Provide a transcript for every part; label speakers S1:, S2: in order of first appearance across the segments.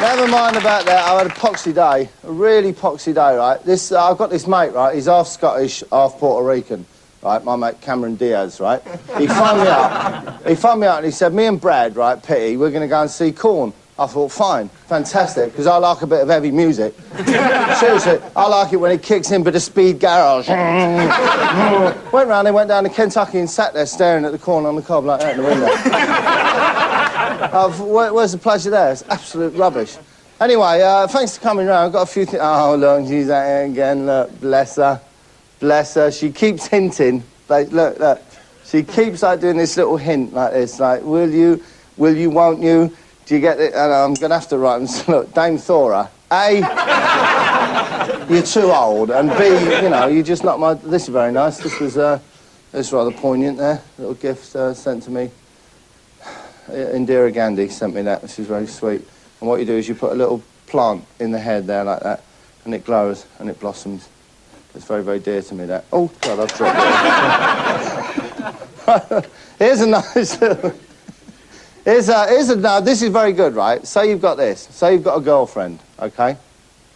S1: Never mind about that. I had a poxy day, a really poxy day, right? I've got this mate, right? He's half Scottish, half Puerto Rican, right? My mate Cameron Diaz, right? He phoned me up. He phoned me up and he said, me and Brad, right, Pitty, we're going to go and see Korn. I thought, fine, fantastic, because I like a bit of heavy music. Seriously, I like it when it kicks in, bit of speed garage. Went round, they went down to Kentucky and sat there staring at the Korn on the cob like that in the window. Where's the pleasure there? It's absolute rubbish. Anyway, thanks for coming round. I've got a few things. Oh, look, she's at it again. Look, bless her. Bless her. She keeps hinting. Like, look. She keeps, like, doing this little hint like this. Like, will you, won't you? Do you get it? And I'm going to have to write them. Look, Dame Thora. A, you're too old. And B, you know, you're just not my... This is very nice. This was rather poignant there. A little gift sent to me. Indira Gandhi sent me that, which is very sweet. And what you do is you put a little plant in the head there like that, and it glows and it blossoms. It's very, very dear to me, that. Oh, God, I've dropped it. Here's a nice little... Now, this is very good, right? Say you've got this. Say you've got a girlfriend, OK?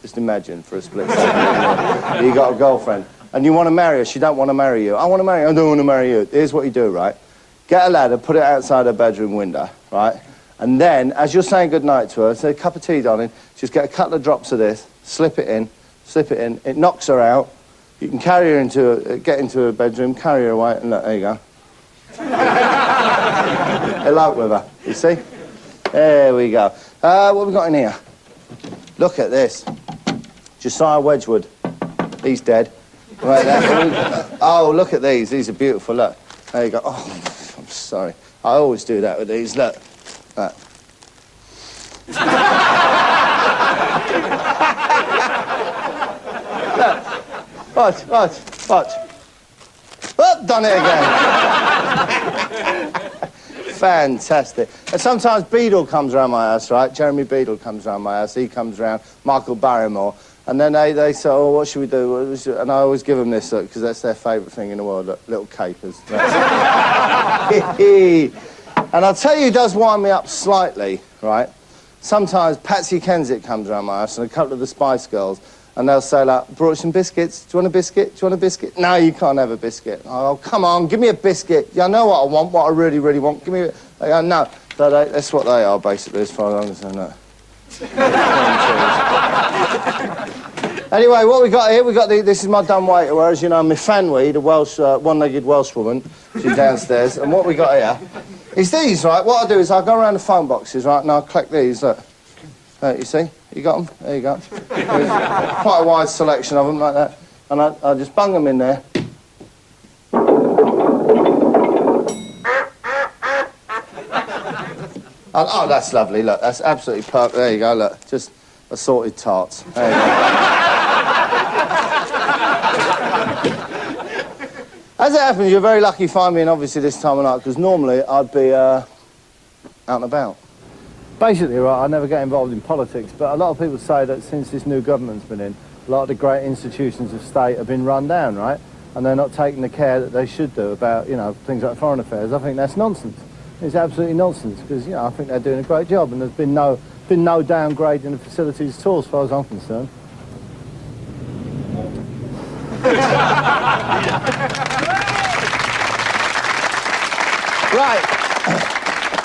S1: Just imagine for a split second. You've got a girlfriend, and you want to marry her. She don't want to marry you. I want to marry you. I don't want to marry you. Here's what you do, right? Get a ladder, put it outside her bedroom window, right? And then, as you're saying goodnight to her, say, a cup of tea, darling, just get a couple of drops of this, slip it in, it knocks her out. You can carry her get into her bedroom, carry her away, and look, there you go. Elope with her, you see? There we go. What have we got in here? Look at this. Josiah Wedgwood. He's dead. Right there. Oh, look at these. These are beautiful, look. There you go. Oh, I'm sorry. I always do that with these. Look. Look. Look. Watch. Oh, done it again. Fantastic. And sometimes Beadle comes around my house, right? Jeremy Beadle comes around my house. He comes around. Michael Barrymore. And then they say, oh, what should we do? And I always give them this, look, because that's their favourite thing in the world, look, little capers. And I'll tell you, it does wind me up slightly, right? Sometimes Patsy Kensit comes around my house and a couple of the Spice Girls, and they'll say, like, brought you some biscuits. Do you want a biscuit? Do you want a biscuit? No, you can't have a biscuit. Oh, come on, give me a biscuit. Yeah, I know what I want, what I really, really want. Give me a... They go, no. So that's what they are, basically, as far as I know. Anyway, what we got here, this is my dumb waiter, whereas, you know, my Fanwy, the Welsh, one-legged Welsh woman, she's downstairs, and what we got here is these, right? What I do is I go around the phone boxes, right, and I'll collect these, look. You see? You got them? There you go. There's quite a wide selection of them, like that. And I just bung them in there. Oh, that's lovely, look, that's absolutely perfect. There you go, look, just assorted tarts. There you go. As it happens, you're very lucky to find me in, obviously, this time of night, because normally I'd be out and about. Basically, right, I never get involved in politics, but a lot of people say that since this new government's been in, a lot of the great institutions of state have been run down, right? And they're not taking the care that they should do about, you know, things like foreign affairs. I think that's nonsense. It's absolutely nonsense, because, you know, I think they're doing a great job, and there's been no downgrade in the facilities at all, as far as I'm concerned. Right.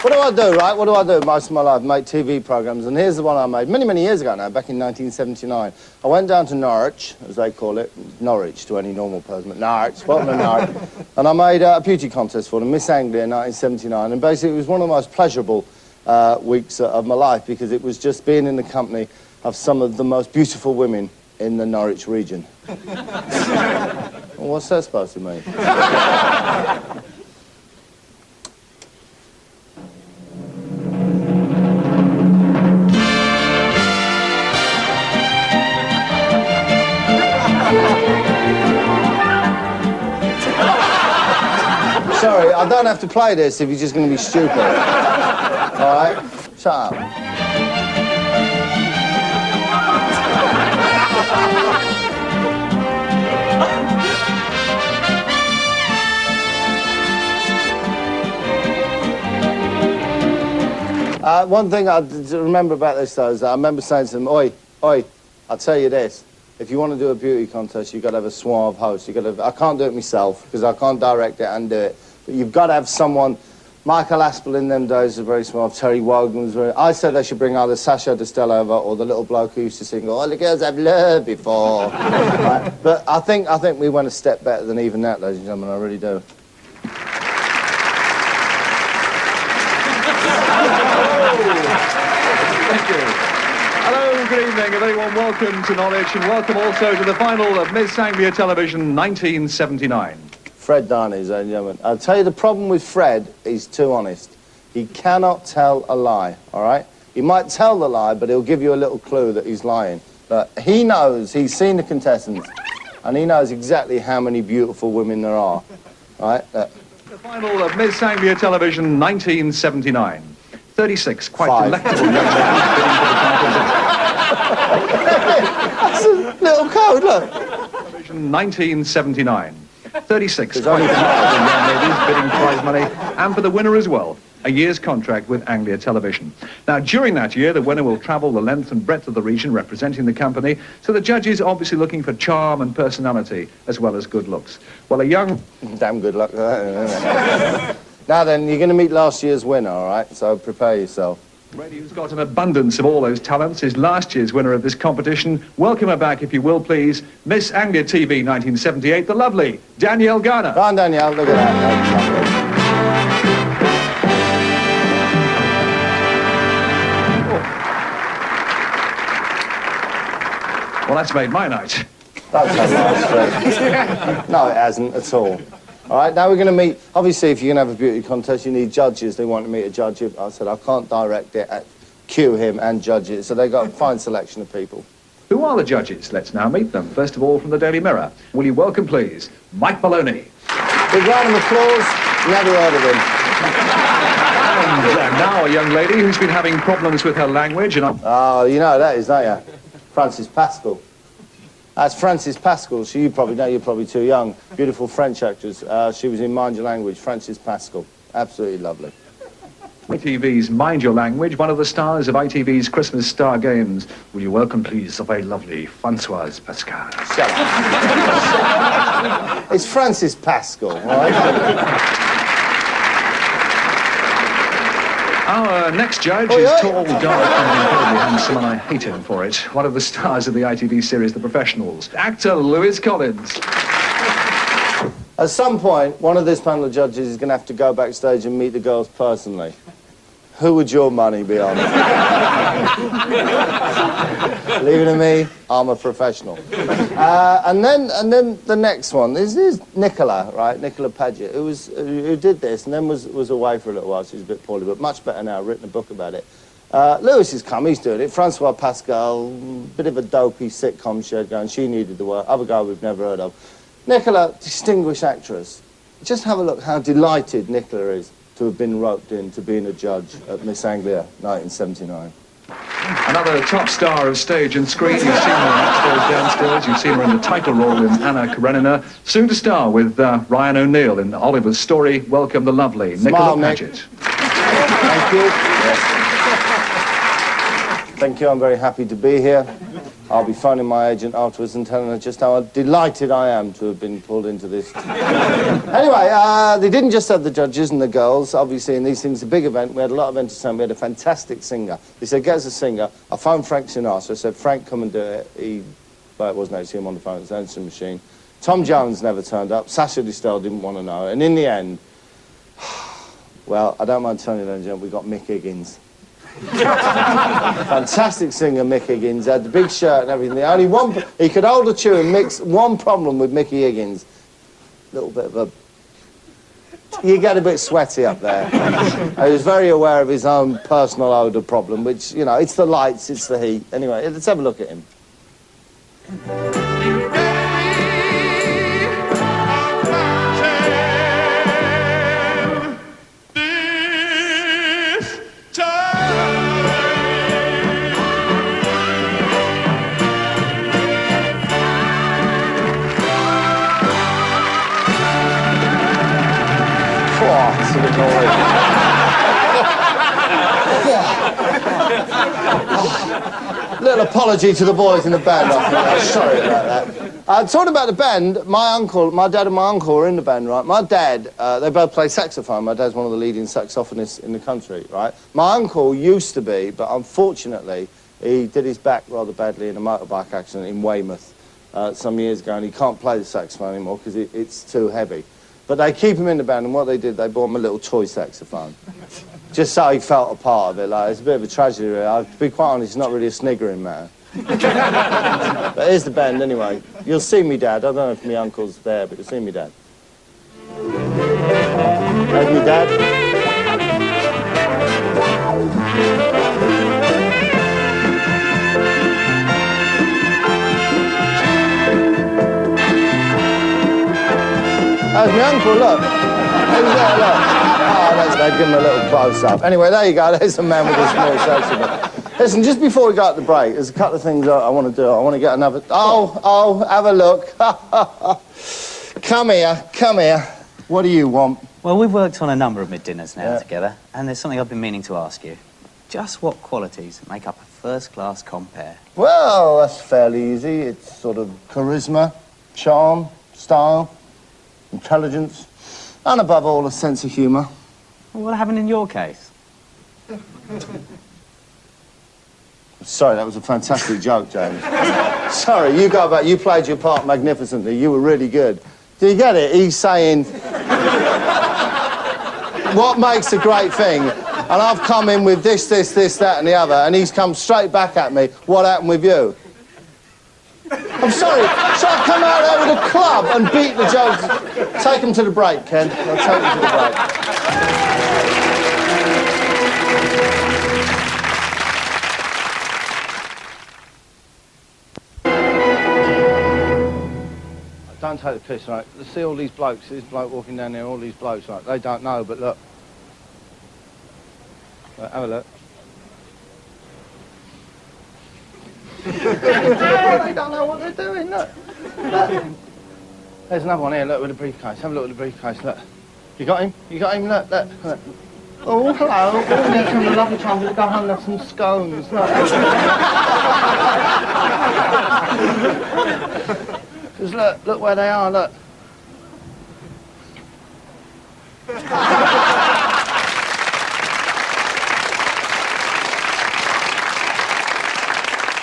S1: What do I do, right? What do I do most of my life? Make TV programmes, and here's the one I made many, many years ago now, back in 1979. I went down to Norwich, as they call it, Norwich to any normal person, but Norwich, welcome to Norwich, and I made a beauty contest for them, Miss Anglia in 1979, and basically it was one of the most pleasurable weeks of my life, because it was just being in the company of some of the most beautiful women in the Norwich region. Well, what's that supposed to mean? Sorry, I don't have to play this if you're just going to be stupid. All right? Shut up. One thing I remember about this, though, is that I remember saying to them, oi, I'll tell you this. If you want to do a beauty contest, you've got to have a suave host. I can't do it myself, because I can't direct it and do it. But you've got to have someone. Michael Aspel in them days was very suave. Terry Wogan was very... I said they should bring either Sasha Distel over or the little bloke who used to sing, all the girls I've loved before. Right? But I think we went a step better than even that, ladies and gentlemen, I really do.
S2: Thank you. Hello, good evening, a very warm welcome to Norwich, and welcome also to the final of Miss Anglia Television 1979.
S1: Fred Darnay, ladies and gentlemen. I'll tell you the problem with Fred, he's too honest. He cannot tell a lie, all right? He might tell the lie, but he'll give you a little clue that he's lying. But he knows, he's seen the contestants, and he knows exactly how many beautiful women there are, all right?
S2: The final of Miss Anglia Television 1979. 36 quite
S1: Five.
S2: delectable young ladies bidding for the titles
S1: That's a little code, look.
S2: of Television 1979. 36
S1: There's
S2: quite
S1: only
S2: delectable young ladies bidding prize money, and for the winner as well, a year's contract with Anglia Television. Now, during that year, the winner will travel the length and breadth of the region representing the company, so the judges are obviously looking for charm and personality, as well as good looks. Well, a young...
S1: Damn good luck with that, isn't it? Now then, you're going to meet last year's winner, all right? So prepare yourself.
S2: Lady who's got an abundance of all those talents is last year's winner of this competition. Welcome her back, if you will, please. Miss Anglia TV 1978, the lovely Danielle Garner.
S1: Go on, Danielle, look at that.
S2: Well, that's made my night.
S1: That's a nice trick. No, it hasn't at all. All right, now we're going to meet... Obviously, if you're going to have a beauty contest, you need judges. They want me to judge it. I said, I can't direct it, cue him and judge it. So they got a fine selection of people.
S2: Who are the judges? Let's now meet them. First of all, from the Daily Mirror. Will you welcome, please, Mike Maloney.
S1: Big round of applause. Never heard of him.
S2: And now a young lady who's been having problems with her language and...
S1: Oh, you know who that is, don't you? Frances Pascal. That's Frances Pascal. So you probably know, you're probably too young. Beautiful French actress. She was in Mind Your Language, Frances Pascal. Absolutely lovely.
S2: ITV's Mind Your Language, one of the stars of ITV's Christmas Star Games. Will you welcome, please, the very lovely Francoise Pascal.
S1: Shut up. It's Frances Pascal, all right?
S2: Our next judge is tall, dark, and incredibly handsome, and I hate him for it. One of the stars of the ITV series The Professionals, actor Lewis Collins.
S1: At some point, one of this panel of judges is going to have to go backstage and meet the girls personally. Who would your money be on? Leave it to me, I'm a professional. And then the next one, this is Nicola, right? Nicola Paget, who did this and then was away for a little while. She was a bit poorly, but much better now, written a book about it. Lewis has come, he's doing it. Francoise Pascal, bit of a dopey sitcom she had going. She needed the work. Other guy we've never heard of. Nicola, distinguished actress. Just have a look how delighted Nicola is to have been roped into being a judge at Miss Anglia 1979.
S2: Another top star of stage and screen. You've seen her upstairs, downstairs. You've seen her in the title role in Anna Karenina. Soon to star with Ryan O'Neill in Oliver's Story. Welcome the lovely Nicola Paget.
S1: Thank you. Yes. Thank you, I'm very happy to be here. I'll be phoning my agent afterwards and telling her just how delighted I am to have been pulled into this. Anyway, they didn't just have the judges and the girls. Obviously, in these things, a big event. We had a lot of entertainment. We had a fantastic singer. They said, get us a singer. I phoned Frank Sinatra. I said, Frank, come and do it. Well, it wasn't actually him on the phone. It was an answering machine. Tom Jones never turned up. Sasha Distel didn't want to know. And in the end, well, I don't mind telling you, ladies and gentlemen, we got Mick Higgins. Fantastic singer, Mick Higgins. Had the big shirt and everything. Only one, he could hold a tune. One problem with Mickey Higgins, a little bit of a... You get a bit sweaty up there. He was very aware of his own personal odour problem, which, you know, it's the lights, it's the heat. Anyway, let's have a look at him. little apology to the boys in the band. Sorry about that. Talking about the band, my dad and my uncle were in the band, right? My dad, they both play saxophone. My dad's one of the leading saxophonists in the country, right? My uncle used to be, but unfortunately, he did his back rather badly in a motorbike accident in Weymouth some years ago, and he can't play the saxophone anymore because it's too heavy. But they keep him in the band, and what they did, they bought him a little toy saxophone. Just so he felt a part of it. Like, it's a bit of a tragedy, really. To be quite honest, it's not really a sniggering matter. But here's the band, anyway. You'll see me, Dad. I don't know if my uncle's there, but you'll see me, Dad. There's me, Dad. There's my uncle, look. Who's there, look? Oh, that's they give him a little close-up. Anyway, there you go. There's a man with a small saxophone. Listen, just before we go at the break, there's a couple of things I want to do. I want to get another... Oh, have a look. Come here. What do you want?
S3: Well, we've worked on a number of mid-dinners now together, and there's something I've been meaning to ask you. Just what qualities make up a first-class compere?
S1: Well, that's fairly easy. It's sort of charisma, charm, style, intelligence, and above all, a sense of humour.
S3: Well, what happened in your case?
S1: Sorry, that was a fantastic joke, James. Sorry, you go back. You played your part magnificently. You were really good. Do you get it? He's saying what makes a great thing, and I've come in with this, that, and the other, and he's come straight back at me. What happened with you? I'm sorry. Shall I come out there with a club and beat the jokes? Take him to the break, Ken. I'll take him to the break. Don't take the piss, right? Let's see all these blokes. This bloke walking down there, all these blokes, right? They don't know, but look. Look, have a look. They don't know what they're doing, look. There's another one here, look, with a briefcase. Have a look at the briefcase, look. You got him? Look. Oh, hello. Oh, he's having a lovely time. We'll go home and have some scones, look. Because look where they are, look.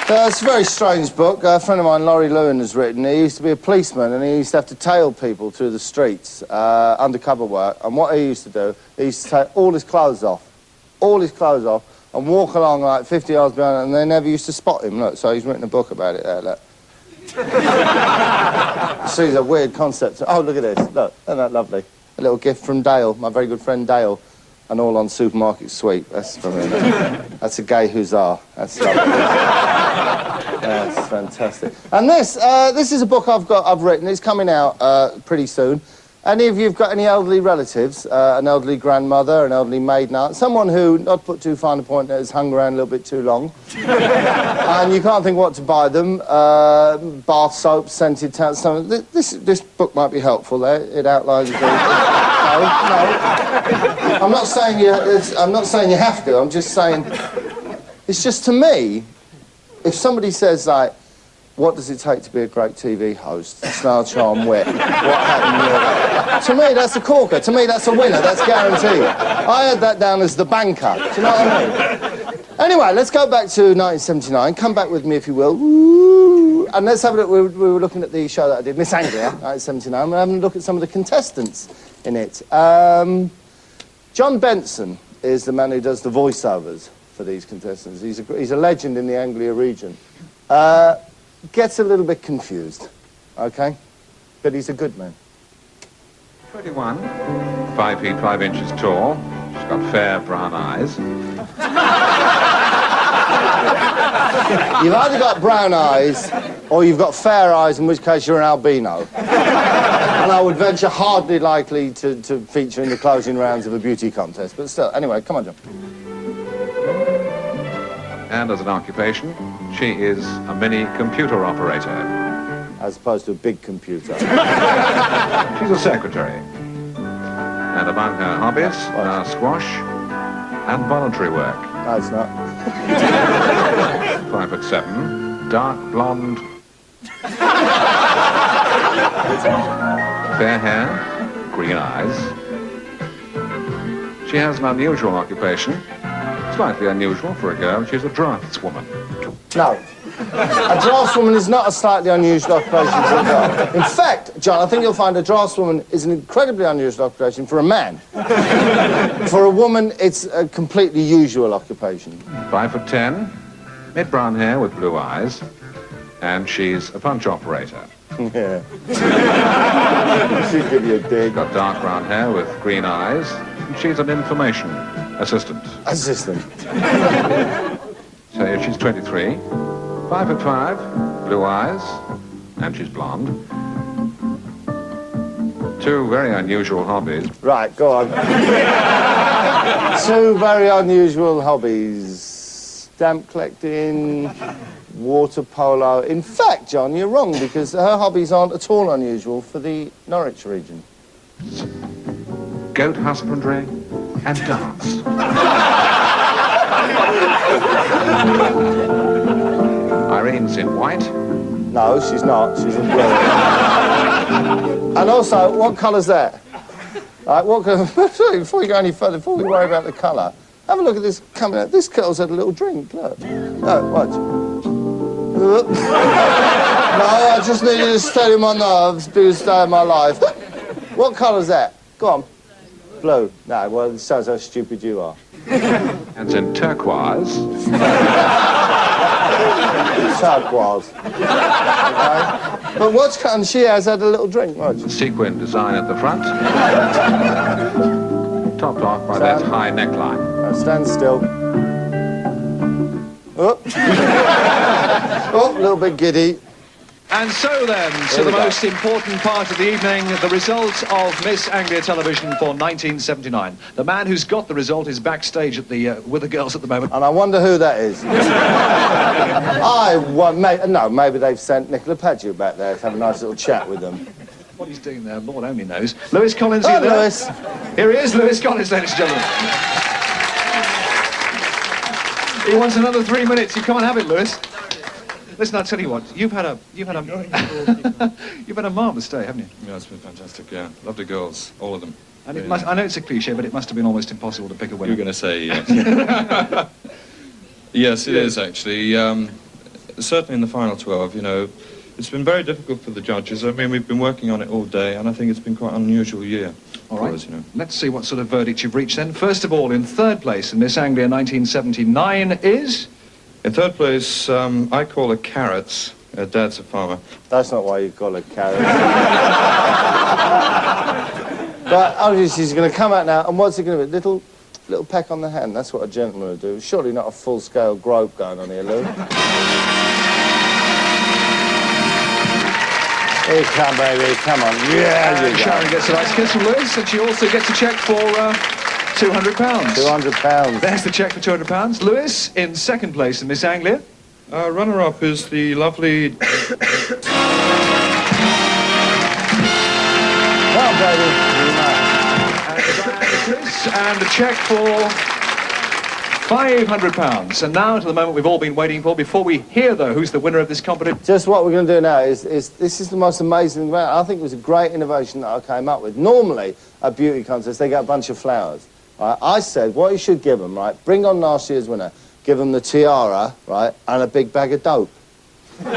S1: It's a very strange book. A friend of mine, Laurie Lewin, has written. He used to be a policeman and he used to have to tail people through the streets, undercover work. And what he used to do, he used to take all his clothes off, and walk along like 50 yards behind him, and they never used to spot him, look. So he's written a book about it there, look. See, it's a weird concept. Oh, look at this. Look, isn't that lovely? A little gift from Dale, my very good friend Dale. And all on Supermarket Sweep. That's from him. That's a gay huzzah. That's lovely. That's fantastic. And this is a book I've written. It's coming out pretty soon. Any of you've got any elderly relatives, an elderly grandmother, an elderly maiden aunt, someone who, not to put too fine a point, has hung around a little bit too long, and you can't think what to buy them, bath soap, scented towels, something. This book might be helpful there. It outlines the... No. I'm not saying you have to. I'm just saying, it's just to me, if somebody says, like, what does it take to be a great TV host? Snarl, charm, wit. What happened? To me, that's a corker. To me, that's a winner. That's guaranteed. I had that down as the banker. Do you know what I mean? Anyway, let's go back to 1979. Come back with me, if you will. Woo! And let's have a look. We were looking at the show that I did, Miss Anglia, 1979. We're having a look at some of the contestants in it. John Benson is the man who does the voiceovers for these contestants. He's a legend in the Anglia region. Gets a little bit confused, okay? But he's a good man.
S4: 21, 5 feet 5 inches tall. She's got fair brown eyes.
S1: You've either got brown eyes or you've got fair eyes, in which case you're an albino. And I would venture hardly likely to feature in the closing rounds of a beauty contest. But still, anyway, come on, John.
S4: And as an occupation, she is a mini computer operator.
S1: As opposed to a big computer.
S4: She's a secretary. And among her hobbies are squash and voluntary work.
S1: No, it's not.
S4: 5'7", dark blonde, fair hair, green eyes. She has an unusual occupation, slightly unusual for a girl. She's a draftswoman.
S1: No. A draftswoman is not a slightly unusual occupation for a girl. In fact, John, I think you'll find a draftswoman is an incredibly unusual occupation for a man. For a woman, it's a completely usual occupation.
S4: 5'10", mid-brown hair with blue eyes, and she's a punch operator.
S1: Yeah. She'll give you a dig.
S4: Got dark brown hair with green eyes, and she's an information assistant.
S1: Assistant.
S4: So she's 23, 5'5", blue eyes, and she's blonde. Two very unusual hobbies.
S1: Right, go on. Two very unusual hobbies. Stamp collecting, water polo. In fact, John, you're wrong, because her hobbies aren't at all unusual for the Norwich region.
S4: Goat husbandry and dance. Irene's in white.
S1: No, she's not. She's in blue. And also, what colour's that? Right, what colour? Before you go any further, before we worry about the colour, have a look at this coming out. This girl's had a little drink. Look. Look, watch. No, I just needed to steady my nerves, biggest day of my life. What colour's that? Go on. Blue. No, well, it shows how stupid you are.
S4: And in turquoise.
S1: Turquoise. Okay? But what's and she has had a little drink, watch.
S4: Sequin design at the front. Topped off by that high neckline.
S1: Now stand still. Oh. Oh, a little bit giddy.
S2: And so then, to the most important part of the evening, the result of Miss Anglia Television for 1979. The man who's got the result is backstage at the with the girls at the moment.
S1: And I wonder who that is. Maybe they've sent Nicola Paget back there to have a nice little chat with them.
S2: What he's doing there, Lord only knows. Lewis Collins, here.
S1: Lewis.
S2: Here he is, Lewis Collins, ladies and gentlemen. He wants another 3 minutes. You can't have it, Lewis. Listen, I'll tell you what. You've had a marvellous day, haven't you?
S5: Yeah, it's been fantastic. Yeah, lovely girls, all of them.
S2: And it must, I know it's a cliche, but it must have been almost impossible to pick a winner.
S5: You're going to say yes. Yes, it is actually. Certainly in the final 12, you know, it's been very difficult for the judges. I mean, we've been working on it all day, and I think it's been quite an unusual year.
S2: All right.
S5: Us, you know.
S2: Let's see what sort of verdict you've reached then. First of all, in third place in Miss Anglia 1979 is...
S5: In third place, I call her Carrots. Dad's a farmer.
S1: That's not why you call her Carrots. But obviously she's going to come out now, and what's it going to be? Little peck on the hand. That's what a gentleman would do. Surely not a full-scale grope going on here, Lou. Here you come, baby. Come on. Yeah, you go.
S2: Sharon gets a nice kiss from Lewis, and she also gets a cheque for £200.
S1: £200.
S2: There's the cheque for £200. Lewis in second place in Miss Anglia.
S5: Runner-up is the lovely...
S1: Well, baby.
S2: And a cheque for £500. And now to the moment we've all been waiting for. Before we hear, though, who's the winner of this competition.
S1: Just what we're going to do now is this is the most amazing thing about it. I think it was a great innovation that I came up with. Normally, at beauty contests, they get a bunch of flowers. Right? I said, what you should give them, right, bring on last year's winner, give them the tiara, right, and a big bag of dope. Why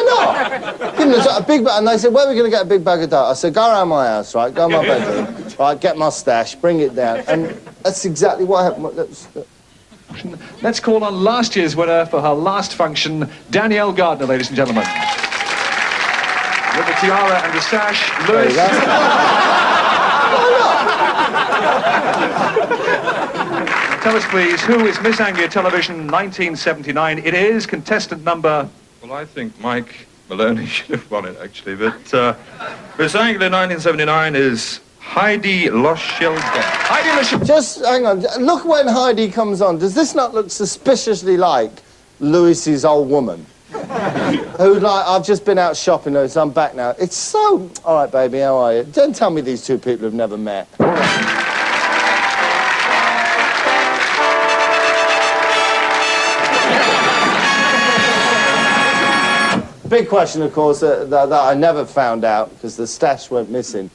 S1: not? Give them a big bag, and they said, where are we going to get a big bag of dope? I said, go around my house, right, go in my bedroom, right, get my stash, bring it down, and that's exactly what happened.
S2: Let's call on last year's winner for her last function, Danielle Gardner, ladies and gentlemen. With the tiara and the sash, Lewis. Tell us, please, who is Miss Anglia Television 1979? It is contestant number...
S5: Well, I think Mike Maloney should have won it, actually, but Miss Anglia 1979 is Heidi Loschelge.
S2: Heidi Loschelge.
S1: Just hang on. Look when Heidi comes on. Does this not look suspiciously like Lewis's old woman? Who, like, I've just been out shopping, so I'm back now. It's so... All right, baby, how are you? Don't tell me these two people have never met. big question, of course, that I never found out, because the stash went missing,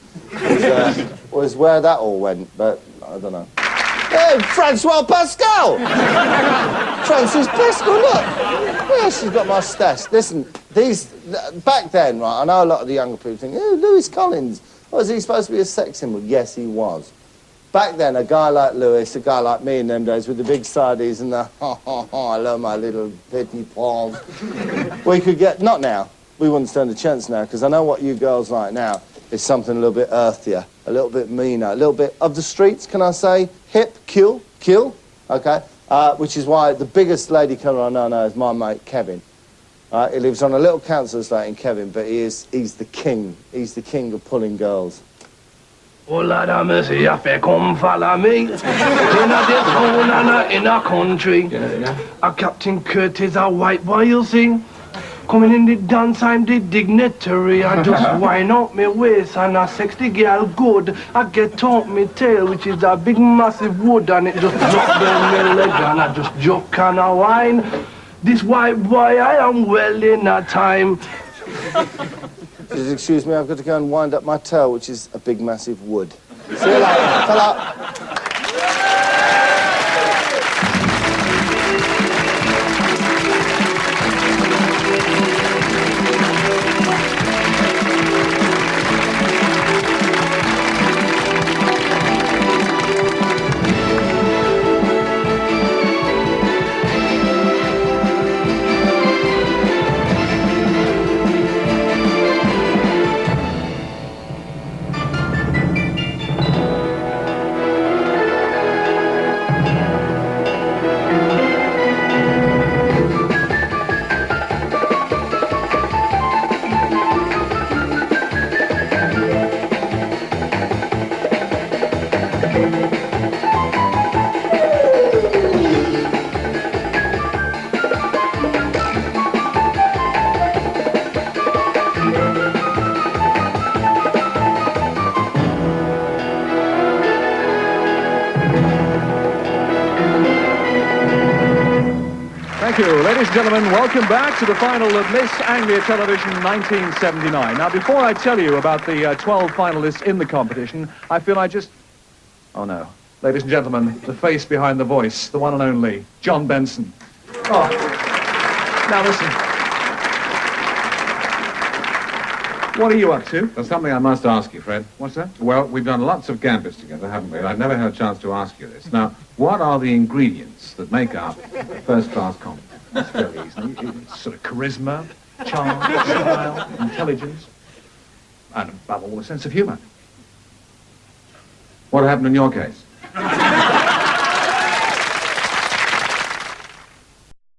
S1: was where that all went, but I don't know. Hey, Francois Pascal! Francis Pascal, look! Yeah, she's got my stash. Listen, back then, right, I know a lot of the younger people think, oh, Lewis Collins, was he supposed to be a sex symbol? Yes, he was. Back then, a guy like Lewis, a guy like me in them days with the big sideys and the I love my little petit paws. We could get, not now, we wouldn't stand a chance now, because I know what you girls like now is something a little bit earthier, a little bit meaner, a little bit of the streets, can I say? Hip, kill, okay? Which is why the biggest lady killer I know now is my mate Kevin. He lives on a little council estate in Kevin, but he's the king. He's the king of pulling girls.
S6: Oh, Lord have mercy, I feel come follow me. In a town and in a country. A Captain Curtis, a white boy, you see. Coming in the dance, I'm the dignitary. I just wind up me waist and a sexy girl good. I get out me tail, which is a big massive wood, and it just drop down my leg and I just joke and a whine. This white boy, I am well in a time.
S1: Just excuse me, I've got to go and wind up my tail, which is a big massive wood. See you later, fella.
S2: Thank you. Ladies and gentlemen, welcome back to the final of Miss Anglia Television 1979. Now, before I tell you about the 12 finalists in the competition, I feel I just... Oh, no. Ladies and gentlemen, the face behind the voice, the one and only, John Benson. Oh. Now, listen. What are you up to?
S4: There's something I must ask you, Fred.
S2: What's that?
S4: Well, we've done lots of gambits together, haven't we? I've never had a chance to ask you this. Now, what are the ingredients that make up first-class comedy?
S2: It's very easy. It's sort of charisma, charm, style, intelligence, and above all, a sense of humour.
S4: What happened in your case?